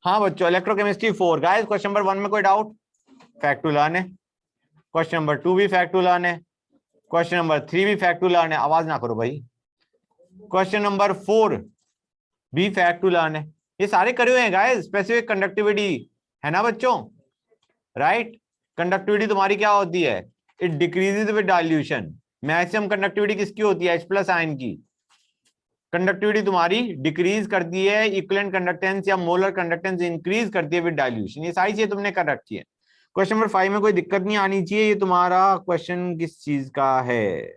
हाँ बच्चों, electrochemistry 4 guys, question number 1 में कोई डाउट? फैक्ट टू लर्न है। क्वेश्चन नंबर 2 भी फैक्ट टू लर्न है। क्वेश्चन नंबर 3 भी फैक्ट टू लर्न है। आवाज ना करो भाई। क्वेश्चन नंबर 4 भी फैक्ट टू लर्न है। ये सारे करे हुए हैं गाइस। स्पेसिफिक कंडक्टिविटी है ना बच्चों, राइट? कंडक्टिविटी तुम्हारी क्या होती है? It decreases with dilution. Maximum conductivity किसकी होती है? H प्लस आयन की। कंडक्टिविटी तुम्हारी डिक्रीज करती है, इक्विवेलेंट कंडक्टेंस या मोलर कंडक्टेंस इंक्रीज करती है विद डाइल्यूशन। ये सारी चीजें तुमने कर रखी है। क्वेश्चन नंबर 5 में कोई दिक्कत नहीं आनी चाहिए। ये तुम्हारा क्वेश्चन किस चीज का है?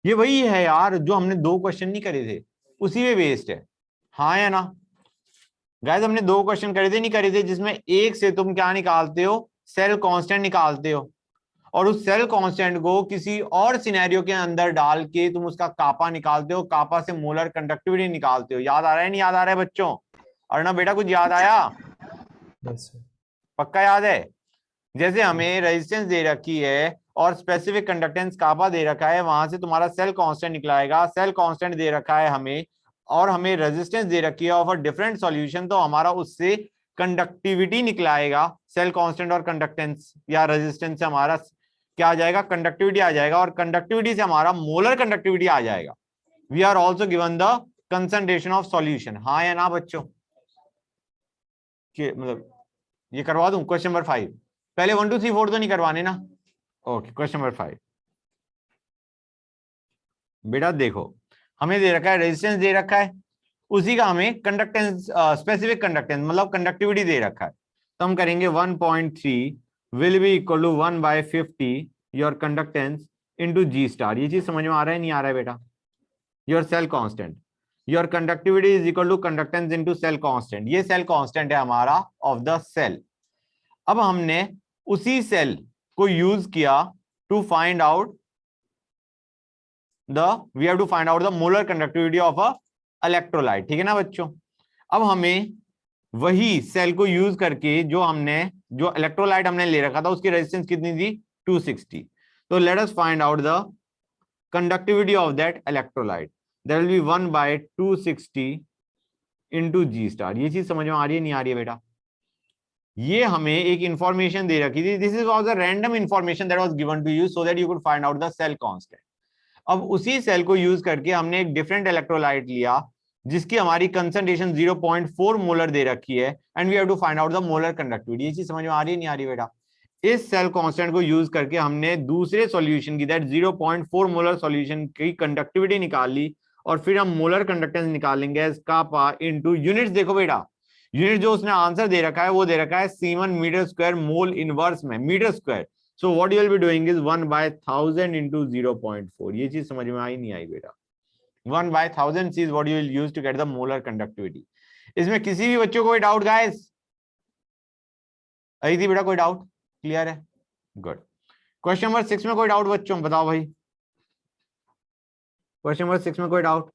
ये वही है यार जो हमने 2 क्वेश्चन नहीं करे थे, उसी में बेस्ड है। हाँ या ना गाइस? हमने 2 क्वेश्चन करे थे, नहीं करे थे, जिसमें एक से तुम क्या निकालते हो? सेल कांस्टेंट निकालते हो, और उस सेल कांस्टेंट को किसी और सिनेरियो के अंदर डाल के तुम उसका कापा निकालते हो, कापा से मोलर कंडक्टिविटी निकालते हो। याद आ रहा है नहीं याद आ रहा है बच्चों? और ना बेटा, कुछ याद आया? Yes sir. पक्का याद है? जैसे हमें रेजिस्टेंस दे रखी है और स्पेसिफिक कंडक्टेंस कापा दे रखा है, वहां से तुम्हारा सेल कांस्टेंट निकलाएगा। सेल कांस्टेंट दे रखा है हमें, और हमें रेजिस्टेंस दे रखी है ऑफ अ डिफरेंट सॉल्यूशन, तो हमारा उससे कंडक्टिविटी निकलाएगा। सेल कांस्टेंट और कंडक्टेंस या रेजिस्टेंस से हमारा क्या आ जाएगा? कंडक्टिविटी आ जाएगा, और कंडक्टिविटी से हमारा मोलर कंडक्टिविटी आ जाएगा। We are also given the concentration of solution. हाँ या ना बच्चों? मतलब ये करवा दूं क्वेश्चन नंबर 5? पहले 1 2 3 4 तो नहीं करवाने ना? ओके, क्वेश्चन नंबर 5 बेटा देखो, हमें दे रखा है रेजिस्टेंस दे रखा है, उसी का हमें कंडक्टेंस स्पेसिफिक कंडक्टेंस मतलब कंडक्टिविटी दे रखा है। तो हम करेंगे 1.3 will be equal to 1/50 your conductance into G star. ये चीज समझ में आ रहा है नहीं आ रहा है बेटा? Your cell constant, your conductivity is equal to conductance into cell constant. ये सेल कांस्टेंट है हमारा ऑफ द सेल। अब हमने उसी सेल को यूज किया to find out we have to find out the molar conductivity of a electrolyte। ठीक है ना बच्चों? अब हमें वही सेल को यूज करके जो इलेक्ट्रोलाइट हमने ले रखा था उसकी रेजिस्टेंस कितनी थी? 260। तो let us find out the conductivity of that electrolyte. That will be 1/260 into G star. ये चीज समझ में आ रही है नहीं आ रही है बेटा? ये हमें एक इंफॉर्मेशन दे रखी थी। This is was a random information that was given to you so that you could find out the cell constant. अब उसी सेल को यूज करके हमने एक डिफरेंट इलेक्ट्रोलाइट लिया जिसकी हमारी कंसंट्रेशन 0.4 मोलर दे रखी है, and we have to find out the molar conductivity. ये चीज समझ में आ रही है नहीं आ रही बेटा? इस सेल कांस्टेंट को यूज करके हमने दूसरे सॉल्यूशन की, दैट 0.4 मोलर सॉल्यूशन की कंडक्टिविटी निकाल ली, और फिर हम मोलर कंडक्टेंस निकालेंगे कापा इनटू यूनिट्स। देखो बेटा, यूनिट जो उसने आंसर दे रखा है वो दे रखा है siemens metre square mole inverse में, metre square. So what you will be doing is 1/1000 into 0.4। ये चीज समझ में आई नहीं आई बेटा? 1/1000 is what you will use to get the molar conductivity। इसमें किसी भी बच्चों को कोई डाउट गाइस? आई थी बेटा कोई डाउट? क्लियर है? गुड। क्वेश्चन नंबर 6 में कोई डाउट बच्चों? बताओ भाई। क्वेश्चन नंबर 6 में कोई डाउट?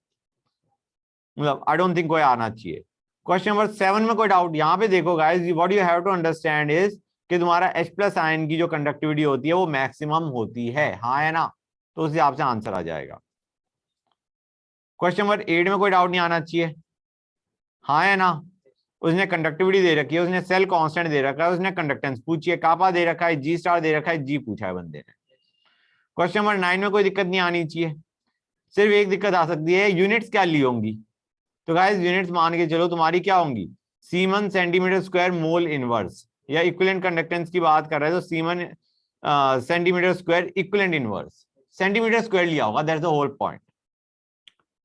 मतलब आई डोंट थिंक कोई आना चाहिए। क्वेश्चन नंबर 7 में कोई डाउट? यहाँ पे देखो guys, what you have to understand is कि तुम्हारा H प्लस आयन की जो कंडक्टिविटी होती है वो मैक्सिमम होती है। हाँ है ना? तो उस हिसाब से आंसर आ जाएगा। क्वेश्चन नंबर 8 में कोई डाउट नहीं आना चाहिए। हाँ है ना? उसने कंडक्टिविटी दे रखी है, उसने सेल कांस्टेंट दे रखा है, उसने कंडक्टेंस पूछी है, कापा दे रखा है, जी स्टार दे रखा है, जी पूछा है बंदे ने। क्वेश्चन नंबर 9 में कोई दिक्कत नहीं आनी चाहिए। सिर्फ एक दिक्कत आ सकती है, यूनिट्स क्या ली होंगी? तो गाइस यूनिट्स मान के चलो तुम्हारी क्या होंगी? Semen centimetre square mole inverse, या इक्विवेलेंट कंडक्टेंस की बात कर रहे हैं तो semen centimetre square equivalent inverse. Centimetre square लिया होगा, दैट्स द होल पॉइंट।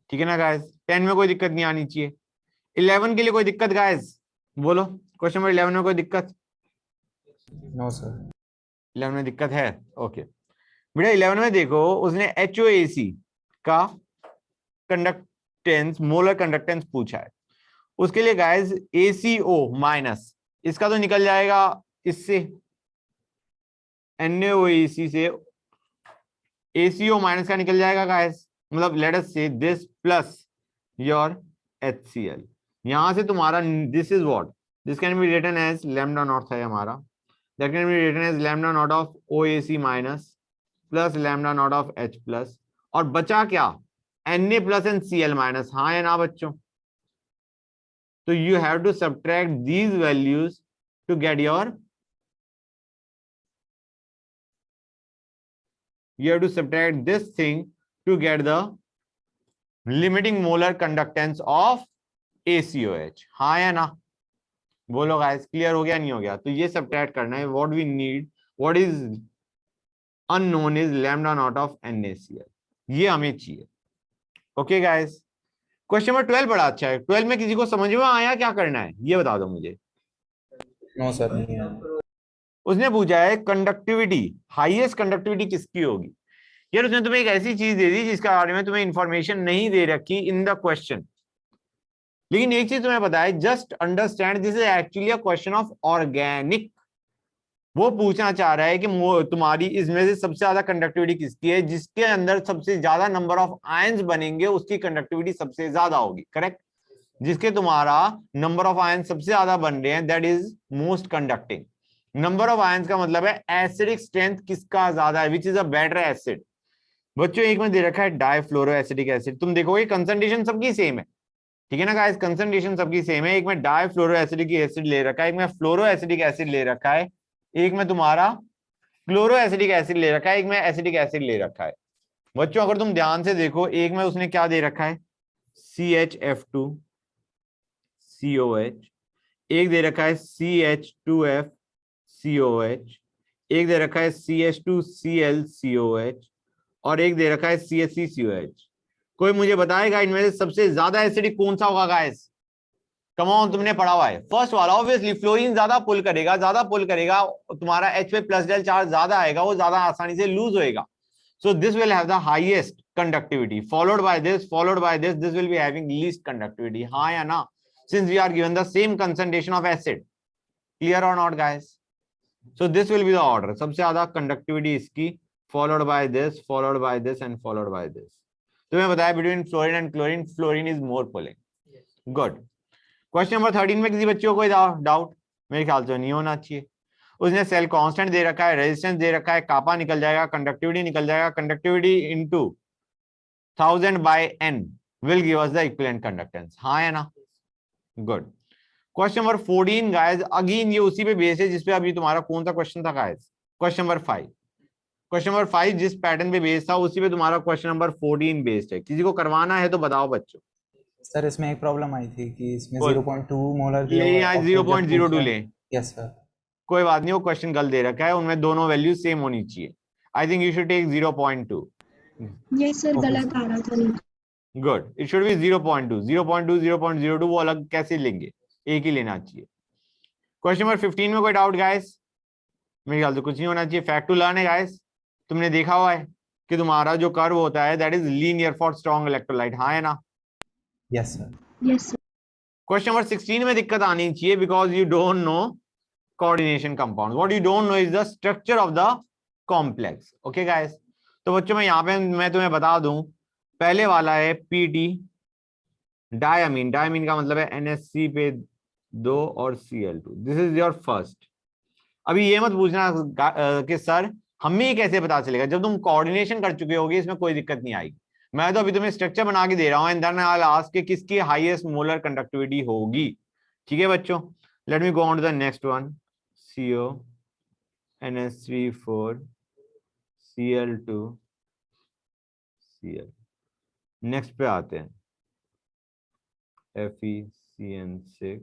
ठीक है ना गाइस? 10 में कोई दिक्कत नहीं आनी चाहिए। 11 के लिए कोई दिक्कत गाइस? बोलो, क्वेश्चन नंबर 11 में कोई दिक्कत? No sir. 11 में दिक्कत है? ओके बेटा, 11 में देखो उसने HOAC का कंडक्टेंस, मोलर कंडक्टेंस पूछा है। उसके लिए गाइस ACO माइनस, इसका तो निकल जाएगा इससे, NaOAC से ACO माइनस का निकल जाएगा गाइस। मतलब लेट अस से दिस प्लस योर HCl। यहां से तुम्हारा this is what, this can be written as lambda not है हमारा, that can be written as lambda not of OAC minus plus lambda not of H plus, और बचा क्या? Na plus and Cl minus. हाँ या ना बच्चों? तो you have to subtract these values to get your, you have to subtract this thing to get the limiting molar conductance of ACOH. हाँ या ना, बोलो गाइस, क्लियर हो गया नहीं हो गया? तो ये सब्ट्रैक्ट करना है. What we need, what is unknown is lambda not of NaCl. ये हमें चाहिए. ओके गाइस, क्वेश्चन नंबर 12 बड़ा अच्छा है. 12 में किसी को समझ में आया क्या करना है ये बता दो मुझे. नो सर, नहीं है। उसने पूछा है कंडक्टिविटी, हाईएस्ट कंडक्टिविटी किसकी होगी. यार उसने तुम्हें एक ऐसी चीज दे दी जिसके बारे में तुम्हें इंफॉर्मेशन नहीं दे रखी इन द क्वेश्चन, लेकिन एक चीज तुम्हें पता है, just understand this is actually a question of organic. वो पूछना चाह रहा है कि तुम्हारी इसमें से सबसे ज्यादा कंडक्टिविटी किसकी है, जिसके अंदर सबसे ज्यादा नंबर ऑफ आयंस बनेंगे उसकी कंडक्टिविटी सबसे ज्यादा होगी. करेक्ट. जिसके तुम्हारा नंबर ऑफ आयंस सबसे ज्यादा बन रहे हैं that is most conducting. Number of ions का मतलब है एसिडिक स्ट्रेंथ किसका ज्यादा है, which is a better acid. बच्चों एक में दे रखा है डाइफ्लोरो एसिडिक एसिड. तुम देखोगे कंसंट्रेशन सबकी सेम है, ठीक है ना गाइस, कंसंट्रेशन सबकी सेम है. एक में डाइफ्लोरो एसिडिक एसिड ले रखा है, एक में फ्लोरो एसिडिक एसिड ले रखा है, एक में तुम्हारा क्लोरो एसिडिक एसिड ले रखा है, एक में एसिडिक एसिड ले रखा है. बच्चों अगर तुम ध्यान से देखो, एक में उसने क्या दे रखा है, CHF2COH, एक दे रखा है CH2FCOH, एक दे रखा है CH2ClCOH, और एक दे रखा है CHCCOH. कोई मुझे बताएगा इनमें से सबसे ज्यादा एसिडिक कौन सा होगा गाइस? कम ऑन, तुमने पढ़ा हुआ है. फर्स्ट वाला ऑब्वियसली, फ्लोरीन ज्यादा पुल करेगा, तुम्हारा H पे प्लस डेल चार्ज ज्यादा आएगा, वो ज्यादा आसानी से लूज होएगा. So this will have the highest conductivity, followed by this, this will be having least conductivity. हाँ या ना, since we are given the same concentration of acid. Clear और not guys? So this will be the order, सबसे ज्यादा conductivity इसकी, followed by this and followed by this. तुम्हें बताया between fluorine and chlorine, fluorine is more pulling. Good. Question number 13 में किसी बच्चों को कोई डाउट? मेरे ख्याल से नहीं होना चाहिए. उसने सेल कांस्टेंट दे रखा है, रेजिस्टेंस दे रखा है, कापा निकल जाएगा, कंडक्टिविटी निकल जाएगा. Conductivity into 1000 by n will give us the equivalent conductance. हाँ या ना? Good. Question number 14 guys, again ये उसी पे बेस है जिसपे अभी तुम्हारा कौन सा क्वेश्चन था guys, question number 5. Question number 5 जिस पैटर्न पे बेस्ड था उसी पे तुम्हारा क्वेश्चन नंबर 14 बेस्ड है. किसी को करवाना है तो बताओ बच्चों. सर इसमें एक प्रॉब्लम आई थी कि इसमें बोल. 0.2 मोलर ले यहाँ 0.02 ले. Yes sir. कोई बात नहीं, वो क्वेश्चन गलत दे रखा है, उनमें दोनों वैल्यू सेम होनी चाहिए. I think you should take 0.2. Yes sir, गलत आ रहा था. नहीं, गुड. It should be 0.2. 0.02 वो अलग कैसे लेंगे, एक ही लेना चाहिए. क्वेश्चन नंबर 15 में कोई डाउट गाइस? मेरे ख्याल से कुछ नहीं होना चाहिए. फैक्ट टू लर्न है गाइस. तुमने देखा हुआ है कि तुम्हारा जो कर्व होता है that is linear for strong electrolyte. हाँ है ना? Yes sir. Yes sir. Question number 16 में दिक्कत आनी चाहिए because you don't know coordination compound. What you don't know is the structure of the complex. Okay guys, तो बच्चों मैं यहाँ पे मैं तुम्हें बता दूं, पहले वाला है PT डायमीन. डायमीन का मतलब है NH3 पे 2 और Cl2. This is your first. अभी ये मत पूछना कि सर हमें ये कैसे पता चलेगा, जब तुम कोऑर्डिनेशन कर चुके होगे इसमें कोई दिक्कत नहीं आएगी. मैं तो अभी तुम्हें स्ट्रक्चर बना के दे रहा हूं and then I will ask कि किसकी हाईएस्ट मोलर कंडक्टिविटी होगी. ठीक है बच्चों, let me go on to the next one. CO NH3 4 Cl2 Cl. Next पे आते हैं FeCN6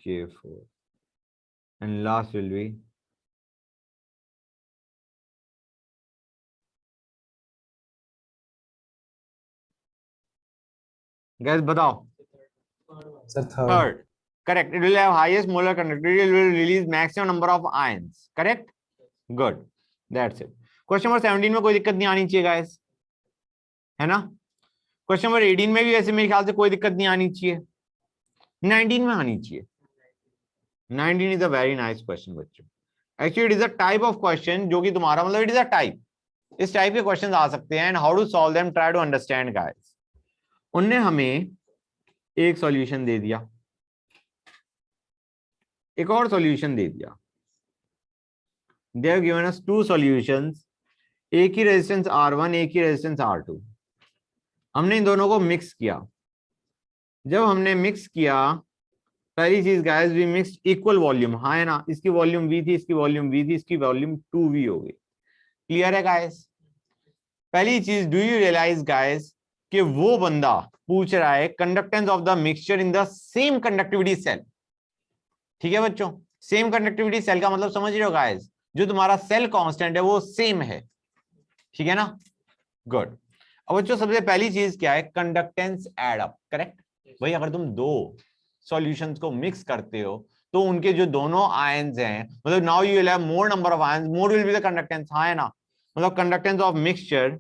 K4 and last will be guys बताओ. Sir Third. Correct. It will have highest molar conductivity. It will release maximum number of ions. Correct. Good. That's it. Question number 17 में कोई दिक्कत नहीं आनी चाहिए गाइस, है ना? क्वेश्चन नंबर 18 में भी ऐसे मेरे ख्याल से कोई दिक्कत नहीं आनी चाहिए. 19 में आनी चाहिए. 19 is a very nice question बच्चों. Actually it is a type of question जो कि तुम्हारा मतलब इट इज अ टाइप. इस टाइप के क्वेश्चन आ सकते हैं and how to solve them, try to understand guys. उनने हमें एक सॉल्यूशन दे दिया, एक और सॉल्यूशन दे दिया. They have given us two solutions, एक ही रेजिस्टेंस R1 एक ही रेजिस्टेंस R2. हमने इन दोनों को मिक्स किया. जब हमने मिक्स किया, पहली चीज guys we mix equal volume, हाँ है ना, इसकी वॉल्यूम v थी, इसकी वॉल्यूम v थी, इसकी वॉल्यूम 2v हो गई। क्लियर है गाइस? पहली चीज, डू यू रियलाइज गाइस कि वो बंदा पूछ रहा है conductance of the mixture in the same conductivity cell. ठीक है बच्चों, सेम कंडक्टिविटी सेल का मतलब समझ रहे हो गाइस, जो तुम्हारा सेल कांस्टेंट है वो सेम है। ठीक है ना, गुड। अब बच्चों सबसे पहली चीज क्या है, कंडक्टेंस एड अप, करेक्ट। भाई अगर तुम दो सॉल्यूशंस को मिक्स करते हो तो उनके जो दोनों आयंस हैं, मतलब now you will have more number of ions, more will be the conductance, हाँ है ना। मतलब conductance of mixture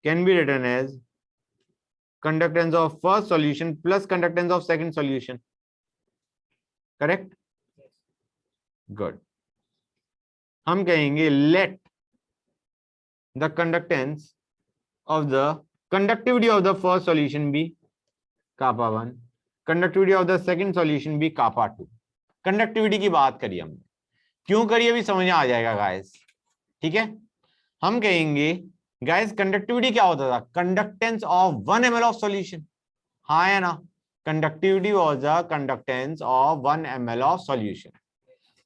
can be written as conductance of first solution plus conductance of second solution, correct? Good. हम कहेंगे let the conductance of the conductivity of the first solution be kappa 1, conductivity of the second solution be kappa 2। Conductivity की बात करी हमने, क्यों करी अभी समझ आ जाएगा गाइस। ठीक है, हम कहेंगे गाइस कंडक्टिविटी क्या होता था, conductance of 1 ml of solution, हाँ है ना। Conductivity was the conductance of 1 ml of solution.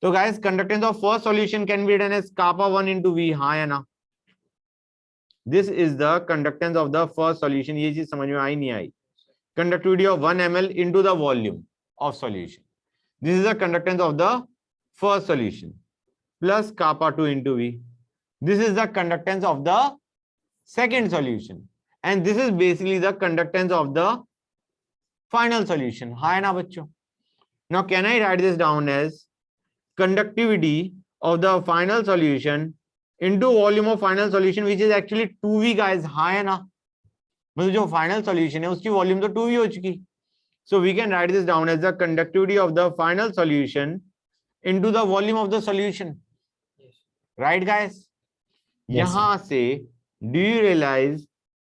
तो guys conductance of first solution can be written as kappa 1 into v, हाँ है ना। This is the conductance of the first solution. ये चीज समझ में आई नहीं आई? Conductivity of 1 ml into the volume of solution, this is the conductance of the first solution plus kappa 2 into v, this is the conductance of the second solution, and this is basically the conductance of the final solution, हाँ है ना बच्चों। now can I write this down as conductivity of the final solution into volume of final solution which is actually 2v guys, हाँ है ना। मतलब जो final solution है उसकी वॉल्यूम तो 2v हो चुकी। so we can write this down as the conductivity of the final solution into the volume of the solution, right guys? यहां से do you realize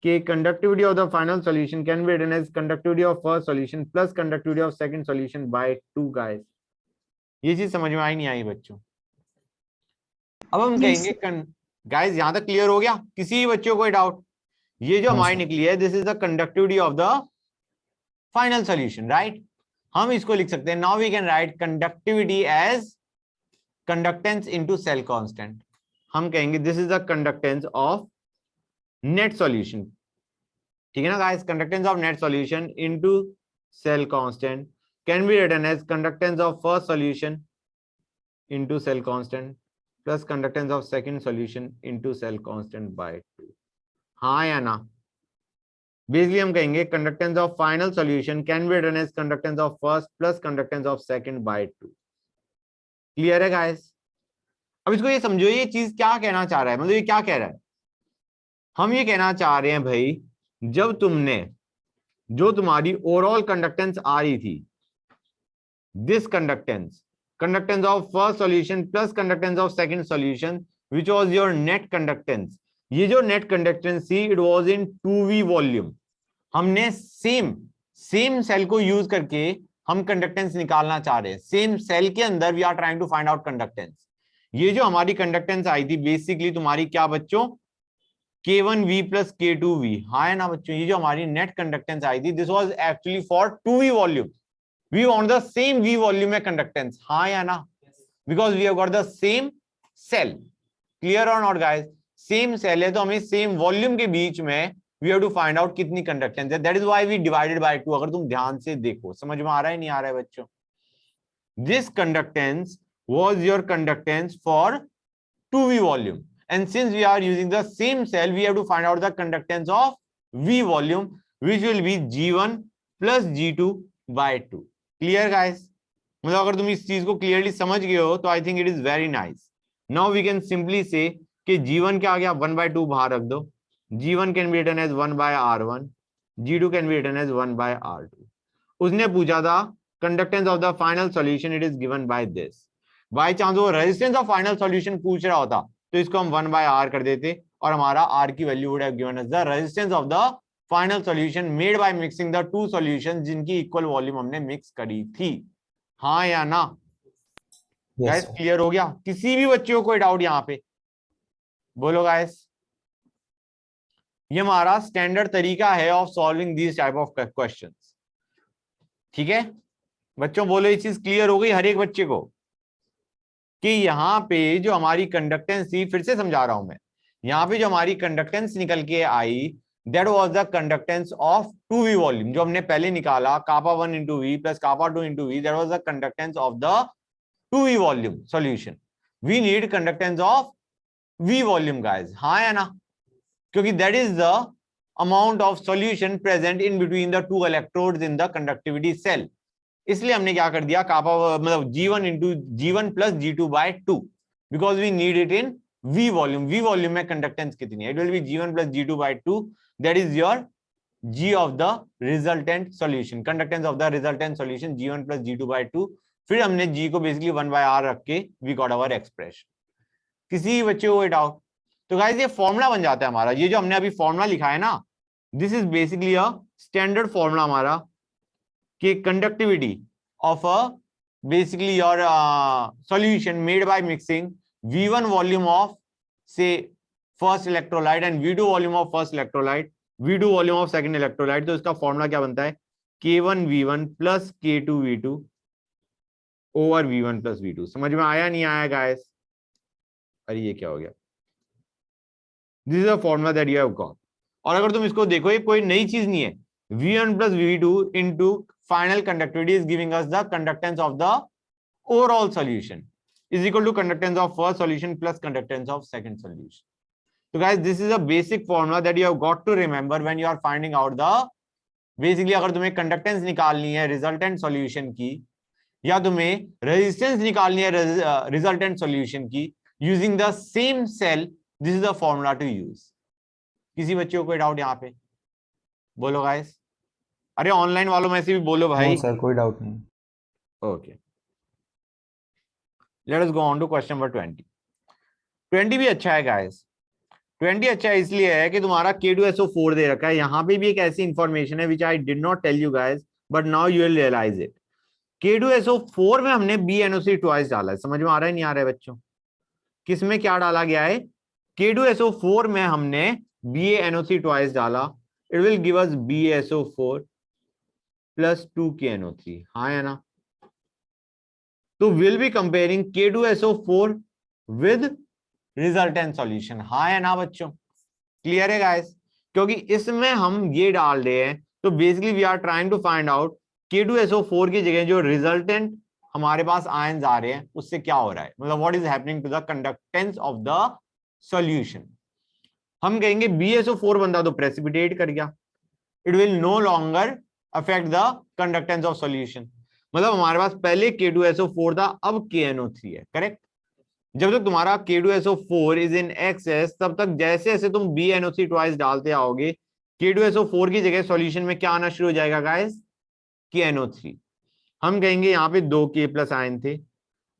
कि conductivity of the final solution can be written as conductivity of first solution plus conductivity of second solution by 2 guys। ये चीज समझ में आई नहीं आई बच्चों? अब हम कहेंगे गाइस यहां तक क्लियर हो गया, किसी बच्चों को डाउट? ये जो हमारी निकली है this is the conductivity of the final solution, right. हम इसको लिख सकते हैं, now we can write conductivity as conductance into cell constant. हम कहेंगे this is the conductance of net solution. ठीक है ना guys, conductance of net solution into cell constant can be written as conductance of first solution into cell constant plus conductance of second solution into cell constant by 2, हाँ या ना। Basically हम कहेंगे conductance of final solution can be written as conductance of first plus conductance of second by 2। Clear है guys? अब इसको ये समझो, ये चीज क्या कहना चाह रहा है, मतलब ये क्या कह रहा है। हम ये कहना चाह रहे हैं भाई, जब तुमने जो तुम्हारी ओवरऑल कंडक्टेंस आ रही थी, this conductance of first solution plus conductance of second solution which was your net conductance, ये जो नेट कंडक्टेंस थी it was in 2v volume. हमने सेम सेल को यूज करके हम कंडक्टेंस निकालना चाह रहे हैं, सेम सेल के अंदर we are trying to find out conductance. ये जो हमारी कंडक्टेंस आई थी बेसिकली तुम्हारी क्या बच्चों, k1v प्लस k2v, हाँ है ना बच्चों। ये जो हमारी नेट कंडक्टेंस आई थी this was actually for 2v volume, we want the same v volume में कंडक्टेंस, हाँ या ना, because we have got the same cell. Clear और नॉट गाइस? सेम सेल है तो हमें सेम वॉल्यूम के बीच में we have to find out कितनी कंडक्टेंस है, that is why we divided by 2। अगर तुम ध्यान से देखो, समझ में आ रहा है नहीं आ रहा है बच्चों? This conductance was your conductance for 2v volume, and since we are using the same cell we have to find out the conductance of v volume which will be g1 plus g2 by 2। clear guys? मतलब अगर तुम इस चीज को clearly समझ गए हो तो I think it is very nice. Now we can simply say कि g1 क्या आ गया, 1/2 बाहर रख दो, g1 can be written as 1/r1, g2 can be written as 1/r2। उसने पूछा था conductance of the final solution, it is given by this. By chance वो रेजिस्टेंस ऑफ फाइनल सॉल्यूशन पूछ रहा होता तो इसको हम 1/r कर देते और हमारा r की value would have given us the resistance of the final solution made by mixing the two solutions जिनकी इक्वल वॉल्यूम हमने मिक्स करी थी, हाँ या ना गाइस? क्लियर हो गया? किसी भी बच्चे को कोई डाउट यहाँ पे बोलो गाइस? ये हमारा स्टैंडर्ड तरीका है of solving this type of questions. ठीक है बच्चों, बोलो ये चीज क्लियर हो गई हर एक बच्चे को कि यहाँ पे जो हमारी कंडक्टेंस थी, फिर से समझा रहा हूं मैं, यहाँ पे जो हमारी कंडक्टेंस निकल के आई that was the conductance of 2v volume, जो हमने पहले निकाला kappa 1 into v plus kappa 2 into v, that was the conductance of the 2v volume solution. We need conductance of v volume guys, हाँ या ना, क्योंकि that is the amount of solution present in between the two electrodes in the conductivity cell. इसलिए हमने क्या कर दिया kappa मतलब G1 into G1 plus G2 by 2, because we need it in V volume. V volume में conductance कितनी है, it will be G1 plus G2 by 2, that is your G of the resultant solution, conductance of the resultant solution G1 plus G2 by 2। फिर हमने G को basically 1 bye R रख के we got our expression. किसी बच्चे को doubt? तो guys ये फॉर्मूला बन जाता है हमारा, ये जो हमने अभी फॉर्मूला लिखा है ना, this is basically a standard formula हमारा कि conductivity of a basically your solution made by mixing V1 volume of say first electrolyte and V2 volume of first electrolyte, V2 volume of second electrolyte. तो इसका formula क्या बनता है, K1V1 plus K2V2 over V1 plus V2। समझ में आया नहीं आया गाइस? अरे ये क्या हो गया, this is a formula that you have got. और अगर तुम इसको देखो ये कोई नई चीज नहीं है, V1 plus V2 into final conductivity is giving us the conductance of the overall solution is equal to conductance of first solution plus conductance of second solution. तो guys this is a basic formula that you have got to remember when you are finding out the, basically अगर तुम्हें conductance निकालनी है resultant solution की, या तुम्हें resistance निकालनी है रिजल्टेंट सॉल्यूशन की using the same cell, this is the formula to use. किसी बच्चे को कोई डाउट यहाँ पे? बोलो गाइस। अरे ऑनलाइन वालों में से भी बोलो भाई। नो सर, कोई डाउट नहीं। Okay, let us go on to question number 20। 20 भी अच्छा है गाइस। 20 अच्छा इसलिए है कि तुम्हारा K2SO4 दे रखा है। यहाँ पे भी एक ऐसी इंफॉर्मेशन है which I did not tell you guys, but now you will realise it. K2SO4 में हमने BNOC ट्वाइस डाला है। समझ में आ रहा है नहीं आ रहा है बच्चों? किसमें क्या डाला गया है? K2SO4 में हमने BaNO3 ट्वाइस डाला, it will give us BaSO4 plus 2KNO3, हाँ या ना? तो will be comparing K2SO4 with resultant solution, हाँ या ना बच्चों? क्लियर है गाइस? क्योंकि इसमें हम ये डाल रहे हैं तो basically we are trying to find out K2SO4 की जगह जो रिजल्टेंट हमारे पास आयंस आ रहे हैं उससे क्या हो रहा है, मतलब what is happening to the conductance of the solution. हम कहेंगे BaSO4 बंदा तो प्रेसिपिटेट कर गया, it will no longer affect the conductance of solution. मतलब हमारे पास पहले K2SO4 था, अब KNO3 है, करेक्ट? जब तक तुम्हारा K2SO4 इज इन एक्सेस, तब तक जैसे जैसे तुम BNO3 ट्वाइस डालते आओगे, K2SO4 की जगह सॉल्यूशन में क्या आना शुरू हो जाएगा गाइस? KNO3। हम कहेंगे यहाँ पे 2K प्लस आयन थे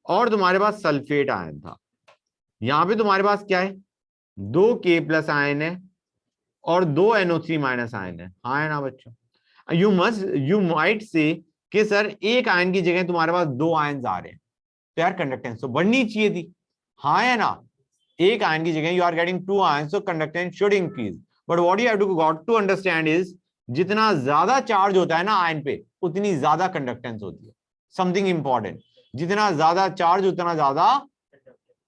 और तुम्हारे पास सल्फेट आयन था। यहाँ पे तुम्हारे पास क्या है? 2K प्लस आयन है और 2 NO3 माइनस आयन है, हाँ है ना बच्चों? यू माइट से कि सर एक आयन की जगह तुम्हारे पास 2 आयन आ रहे हैं, तो यार कंडक्टेंस तो बढ़नी चाहिए थी, हाँ है ना? एक आयन की जगह you are getting 2 ions, so conductance should increase. But what you have to got to understand is, जितना ज्यादा चार्ज होता है ना आयन पे, उतनी ज्यादा कंडक्टेंस होती है। समथिंग इंपॉर्टेंट, जितना ज्यादा चार्ज उतना ज्यादा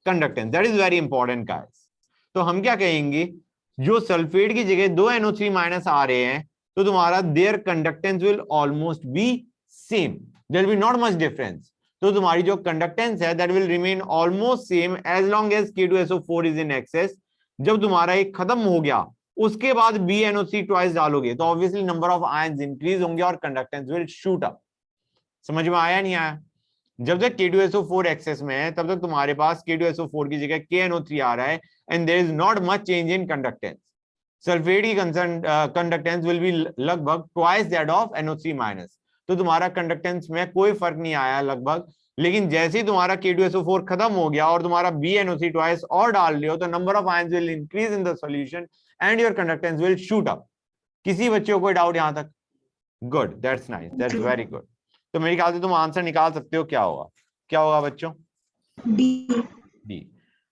conductance, that is very important guys. तो हम क्या कहेंगे, जो सल्फेट की जगह 2 NO3 माइनस आ रहे हैं, तो तुम्हारा their conductance will almost be same, there will be not much difference. तो तुम्हारी जो कंडक्टेंस है that will remain almost same as long as K2SO4 is in excess. जब तुम्हारा एक खत्म हो गया, उसके बाद BNO3 ट्वाइस डालोगे तो obviously number of ions increase होंगे और कंडक्टेंस विल शूट अप। समझ में आया नहीं आया? जब तक K2SO4 एक्सेस में है तब तक तुम्हारे पास K2SO4 की जगह KNO3 आ रहा है and there is not much change in conductance. Sulphate की कंडक्टेंस विल बी लगभग twice that of NO3 minus, तो तुम्हारा कंडक्टेंस में कोई फर्क नहीं आया लगभग। लेकिन जैसे ही तुम्हारा K2SO4 खत्म हो गया और तुम्हारा BNO3 ट्वाइस और डाल रहे हो, तो number of ions will increase in the solution and your conductance will shoot up. किसी बच्चे को कोई डाउट यहां तक? Good, that's nice, that's very good. तो मेरे ख्याल से तुम आंसर निकाल सकते हो। क्या होगा, क्या होगा बच्चों? डी। डी।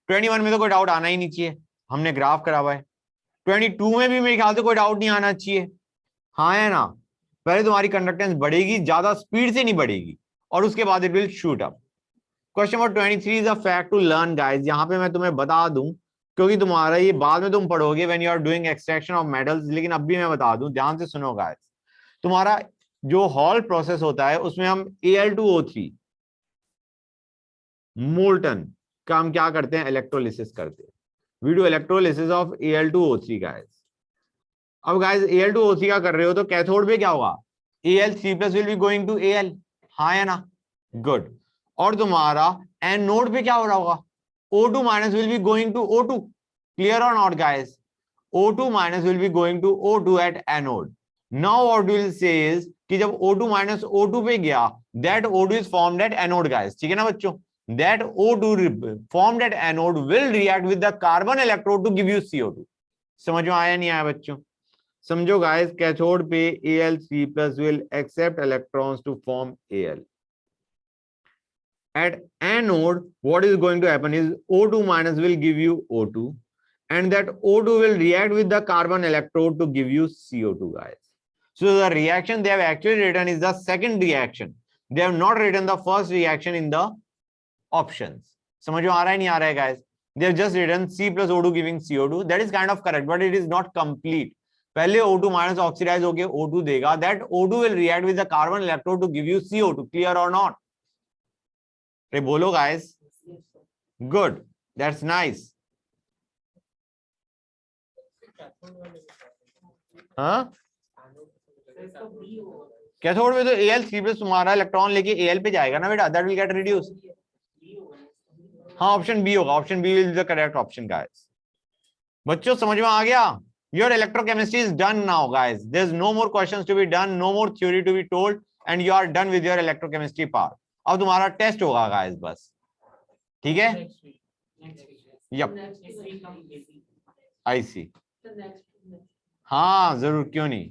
21 में तो कोई डाउट आना ही नहीं चाहिए, हमने ग्राफ करा हुआ है। 22 में भी मेरे ख्याल से कोई डाउट नहीं आना चाहिए, हाँ है ना। पहले तुम्हारी कंडक्टेंस बढ़ेगी, ज्यादा स्पीड से नहीं बढ़ेगी, और उसके बाद it will shoot up. Question number 23 is a fact to learn guys. यहाँ पे मैं तुम्हें बता दूं, क्योंकि तुम्हारा ये बाद में तुम पढ़ोगे when you are doing extraction of metals, लेकिन अब भी मैं बता दूं, ध्यान से सुनो गाइस। तुम्हारा जो हॉल प्रोसेस होता है उसमें हम Al2O3 मोल्टन का हम क्या करते हैं, इलेक्ट्रोलिसिस करते हैं। We do electrolysis of Al2O3 guys. अब गाइस Al2O3 का कर रहे हो तो कैथोड पे क्या होगा, Al3+ will be going to Al, हाँ है ना, गुड। और तुम्हारा एनोड पे क्या हो रहा होगा, O2- will be going to O2, clear और not guys, O2- will be going to O2 at anode. Now what will say is कि जब O2- O2 पे गया, that O2 is formed at anode guys, ठीक है ना बच्चों। That O2 formed at anode will react with the carbon electrode to give you CO2। समझ में आया नहीं आया बच्चों? समझो गाइस, कैथोड पे Al3+ will accept electrons to form Al. At anode, what is going to happen is O2- will give you O2, and that O2 will react with the carbon electrode to give you CO2 guys. So the reaction they have actually written is the second reaction. They have not written the first reaction in the options. समझ में आ रहा है नहीं आ रहा है guys? They have just written C+O2 giving CO2. That is kind of correct, but it is not complete. पहले O2- oxidise होके O2 देगा, that O2 will react with the carbon electrode to give you CO2. Clear or not? अरे बोलो guys. Good. That's nice. हाँ, cathode में तो Al3+ तुम्हारा electron लेके Al पे जाएगा ना बेटा, that will get reduced. हाँ, ऑप्शन बी होगा, option B will be the correct option guys. बच्चों समझ में आ गया? Your electrochemistry is done now guys. There's no more questions to be done, no more theory to be told, and you are done with your electrochemistry part. अब तुम्हारा test होगा guys बस, ठीक है? यप, आई सी, हाँ जरूर, क्यों नहीं।